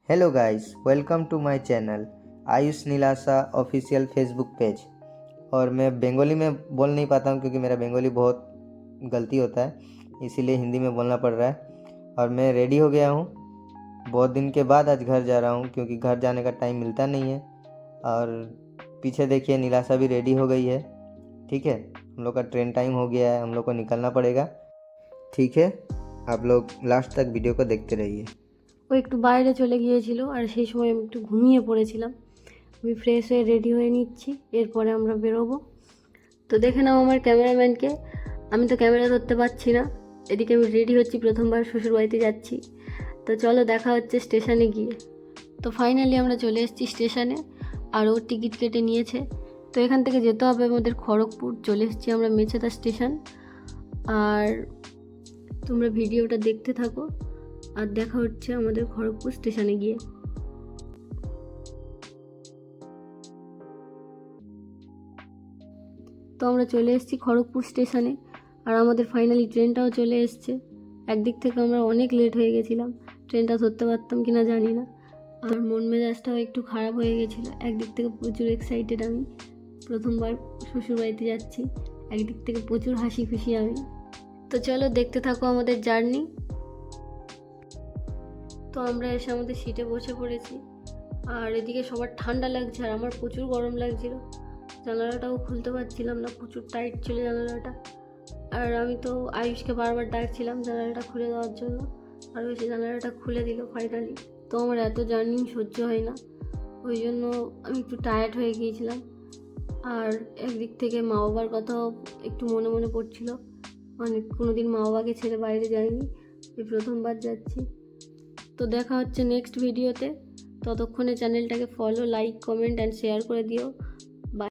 Hello guys, welcome to my channel Ayush Neelasa official facebook page. और मैं बंगाली में बोल नहीं पाता हूँ क्योंकि मेरा बंगाली बहुत गलती होता है, इसीलिए हिंदी में बोलना पड़ रहा है। और मैं रेडी हो गया हूँ, बहुत दिन के बाद आज घर जा रहा हूँ क्योंकि घर जाने का टाइम मिलता नहीं है। और पीछे देखिए नीलासा भी रेडी हो गई है। ठीक है, हम लोग का ट्रेन टाइम हो गया है, हम लोग को निकलना पड़ेगा। ठीक है, आप लोग लास्ट तक वीडियो को देखते रहिए। ও একটু বাইরে চলে গিয়েছিল আর সেই সময় আমি একটু ঘুমিয়ে পড়েছিলাম। আমি ফ্রেশ হয়ে রেডি হয়ে নিচ্ছি, এরপরে আমরা বেরোবো। তো দেখে নাও আমার ক্যামেরাম্যানকে, আমি তো ক্যামেরা ধরতে পারছি না। এদিকে আমি রেডি হচ্ছি, প্রথমবার শ্বশুরবাড়িতে যাচ্ছি। তো চলো দেখা হচ্ছে স্টেশনে গিয়ে। তো ফাইনালি আমরা চলে এসেছি স্টেশনে, আর ও টিকিট কেটে নিয়েছে। তো এখান থেকে যেতে হবে আমাদের খড়গপুর। চলে এসেছি আমরা মেছেদা স্টেশন। আর তোমরা ভিডিওটা দেখতে থাকো, আর দেখা হচ্ছে আমাদের খড়গপুর স্টেশনে গিয়ে। তো আমরা চলে এসেছি খড়গপুর স্টেশনে, আর আমাদের ফাইনালি ট্রেনটাও চলে এসছে। একদিক থেকে আমরা অনেক লেট হয়ে গেছিলাম, ট্রেনটা ধরতে পারতাম কিনা জানি না। আর মন মেজাজটাও একটু খারাপ হয়ে গেছিলো। একদিক থেকে প্রচুর এক্সাইটেড, আমি প্রথমবার শ্বশুরবাড়িতে যাচ্ছি। একদিক থেকে প্রচুর হাসি খুশি আমি। তো চলো দেখতে থাকো আমাদের জার্নি। তো আমরা এসে আমাদের সিটে বসে পড়েছি, আর এদিকে সবার ঠান্ডা লাগছে আর আমার প্রচুর গরম লাগছিল। জানালাটাও খুলতে পারছিলাম না, প্রচুর টাইট ছিল জানালাটা। আর আমি তো আয়ুষকে বারবার ডাকছিলাম জানালাটা খুলে দেওয়ার জন্য, আর ওই সে জানালাটা খুলে দিল ফাইনালি। তো আমার এত জার্নি সহ্য হয় না, ওই জন্য আমি একটু টায়ার্ড হয়ে গিয়েছিলাম। আর একদিক থেকে মা বাবার কথাও একটু মনে মনে পড়ছিল। কোনোদিন মা বাবাকে ছেড়ে বাইরে যাইনি, এই প্রথমবার যাচ্ছি। তো দেখা হচ্ছে নেক্সট ভিডিওতে। ততক্ষণে চ্যানেলটাকে follow, like, comment and share করে দিও।